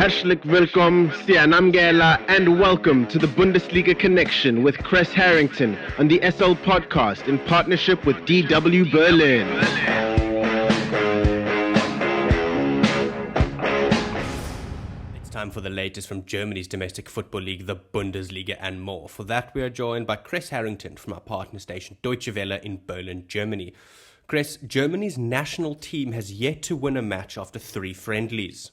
Herzlich willkommen, Sianamgela, and welcome to the Bundesliga Connection with Kres Harrington on the SL podcast in partnership with DW Berlin. It's time for the latest from Germany's domestic football league, the Bundesliga, and more. For that, we are joined by Kres Harrington from our partner station Deutsche Welle in Berlin, Germany. Kres, Germany's national team has yet to win a match after 3 friendlies.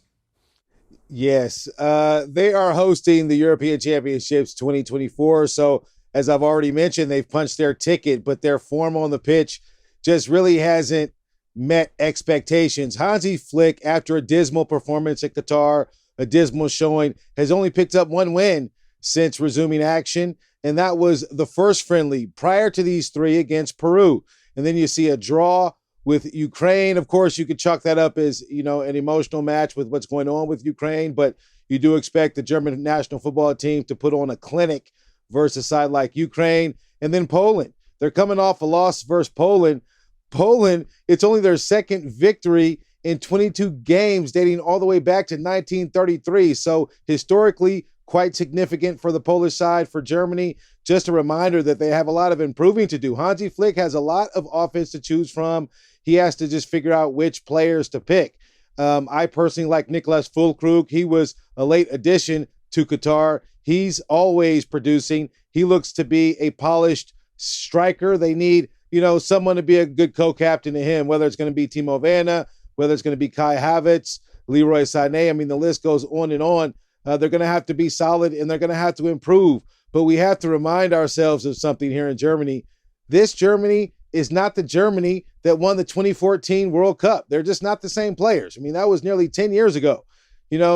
Yes, they are hosting the European Championships 2024. So, as I've already mentioned, they've punched their ticket, but their form on the pitch just really hasn't met expectations. Hansi Flick, after a dismal performance at Qatar, a dismal showing, has only picked up 1 win since resuming action, and that was the first friendly prior to these 3 against Peru. And then you see a draw with Ukraine. Of course, you could chalk that up as, an emotional match with what's going on with Ukraine, but you do expect the German national football team to put on a clinic versus a side like Ukraine. And then Poland. They're coming off a loss versus Poland. Poland, it's only their second victory in 22 games dating all the way back to 1933. So historically, quite significant for the Polish side. For Germany, just a reminder that they have a lot of improving to do. Hansi Flick has a lot of offense to choose from. He has to just figure out which players to pick. I personally like Niklas Füllkrug. He was a late addition to Qatar. He's always producing. He looks to be a polished striker. They need, someone to be a good co-captain to him, whether it's going to be Timo Werner, whether it's going to be Kai Havertz, Leroy Sané. I mean, the list goes on and on. They're going to have to be solid, and they're going to have to improve. But we have to remind ourselves of something here in Germany. This Germany is not the Germany that won the 2014 World Cup. They're just not the same players. I mean, that was nearly 10 years ago.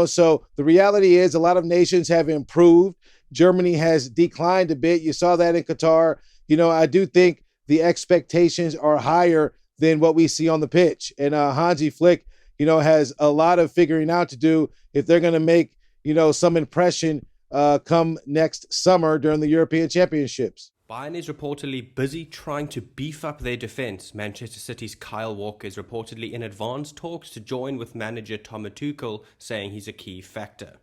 So the reality is a lot of nations have improved. Germany has declined a bit. You saw that in Qatar. I do think the expectations are higher than what we see on the pitch. And Hansi Flick, has a lot of figuring out to do if they're going to make, some impression come next summer during the European Championships. Bayern is reportedly busy trying to beef up their defense. Manchester City's Kyle Walker is reportedly in advanced talks to join with manager Thomas Tuchel, saying he's a key factor.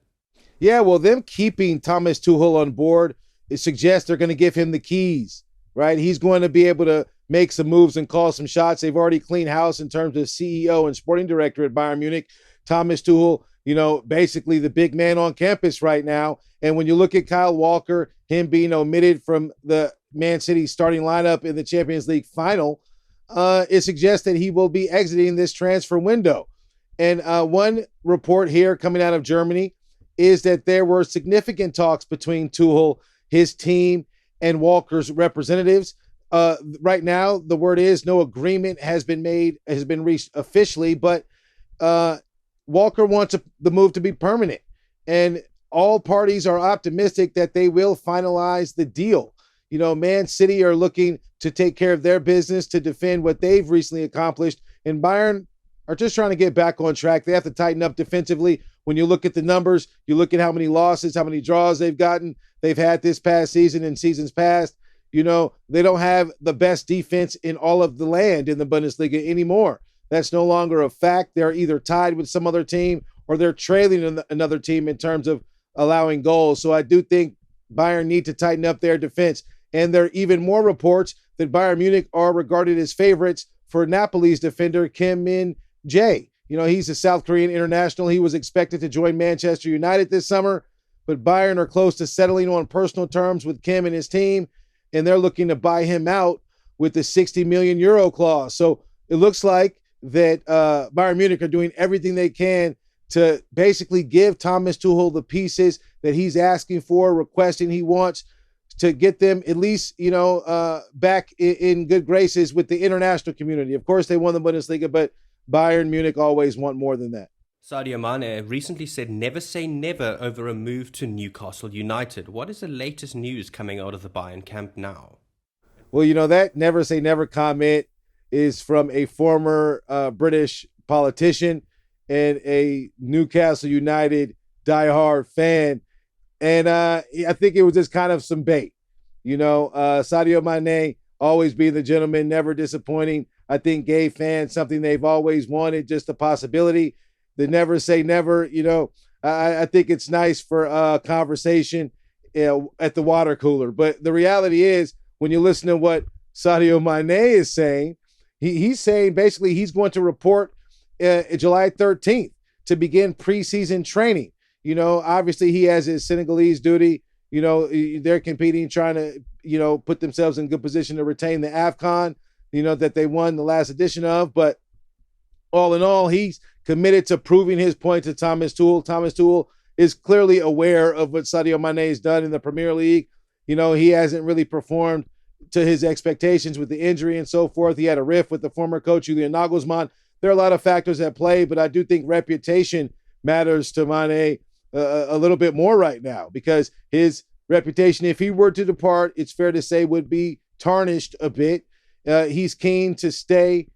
Yeah, well, them keeping Thomas Tuchel on board, it suggests they're going to give him the keys, right? He's going to be able to make some moves and call some shots. They've already cleaned house in terms of CEO and sporting director at Bayern Munich. Thomas Tuchel, basically the big man on campus right now. And when you look at Kyle Walker, him being omitted from the Man City starting lineup in the Champions League final, it suggests that he will be exiting this transfer window. And one report here coming out of Germany is that there were significant talks between Tuchel, his team, and Walker's representatives. Right now, the word is no agreement has been reached officially, but Walker wants the move to be permanent. And all parties are optimistic that they will finalize the deal. Man City are looking to take care of their business, to defend what they've recently accomplished. And Bayern are just trying to get back on track. They have to tighten up defensively. When you look at the numbers, you look at how many losses, how many draws they've had this past season and seasons past. They don't have the best defense in all of the land in the Bundesliga anymore. That's no longer a fact. They're either tied with some other team or they're trailing another team in terms of allowing goals. So I do think Bayern need to tighten up their defense. And there are even more reports that Bayern Munich are regarded as favorites for Napoli's defender, Kim Min-jae. He's a South Korean international. He was expected to join Manchester United this summer, but Bayern are close to settling on personal terms with Kim and his team, and they're looking to buy him out with the 60 million euro clause. So it looks like that Bayern Munich are doing everything they can to basically give Thomas Tuchel the pieces that he's asking for, requesting he wants, to get them at least, back in good graces with the international community. Of course, they won the Bundesliga, but Bayern Munich always want more than that. Sadio Mane recently said never say never over a move to Newcastle United. What is the latest news coming out of the Bayern camp now? Well, that never say never comment is from a former British politician and a Newcastle United diehard fan. And I think it was just kind of some bait. Sadio Mane always being the gentleman, never disappointing. I think gave fans something they've always wanted, just a possibility. The never say never, I think it's nice for conversation at the water cooler. But the reality is, when you listen to what Sadio Mane is saying, he's saying basically he's going to report July 13th to begin preseason training. Obviously he has his Senegalese duty. They're competing, trying to, put themselves in good position to retain the AFCON, that they won the last edition of. But all in all, he's committed to proving his point to Thomas Tuchel. Thomas Tuchel is clearly aware of what Sadio Mane has done in the Premier League. He hasn't really performed to his expectations with the injury and so forth. He had a rift with the former coach, Julian Nagelsmann. There are a lot of factors at play, but I do think reputation matters to Mane a little bit more right now, because his reputation, if he were to depart, it's fair to say would be tarnished a bit. He's keen to stay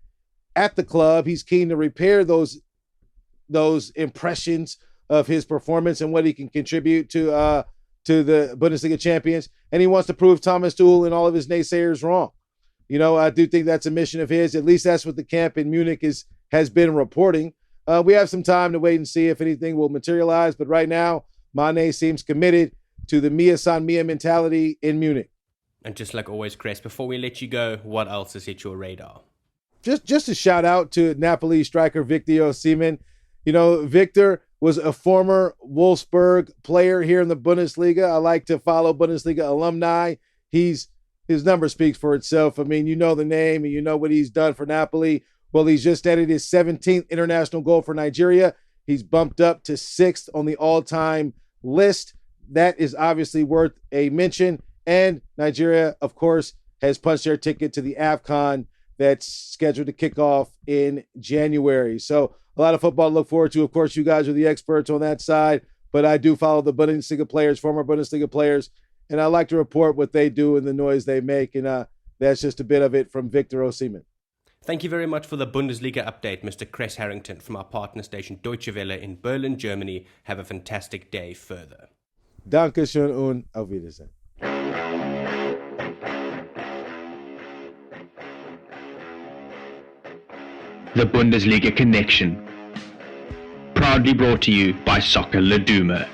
at the club. He's keen to repair those impressions of his performance and what he can contribute to the Bundesliga champions. And he wants to prove Thomas Tuchel and all of his naysayers wrong. I do think that's a mission of his. At least that's what the camp in Munich has been reporting. We have some time to wait and see if anything will materialize. But right now, Mane seems committed to the Mia San Mia mentality in Munich. And just like always, Kres, before we let you go, what else has hit your radar? Just a shout out to Napoli striker Victor Oshimhen. Victor was a former Wolfsburg player here in the Bundesliga. I like to follow Bundesliga alumni. His number speaks for itself. I mean, the name and you know what he's done for Napoli. Well, he's just added his 17th international goal for Nigeria. He's bumped up to 6th on the all-time list. That is obviously worth a mention. And Nigeria, of course, has punched their ticket to the AFCON that's scheduled to kick off in January. So a lot of football to look forward to. Of course, you guys are the experts on that side, but I do follow the Bundesliga players, former Bundesliga players, and I like to report what they do and the noise they make. And that's just a bit of it from Victor Oshimhen. Thank you very much for the Bundesliga update, Mr. Kres Harrington from our partner station Deutsche Welle in Berlin, Germany. Have a fantastic day further. Dankeschön und auf Wiedersehen. The Bundesliga Connection. Proudly brought to you by Soccer Laduma.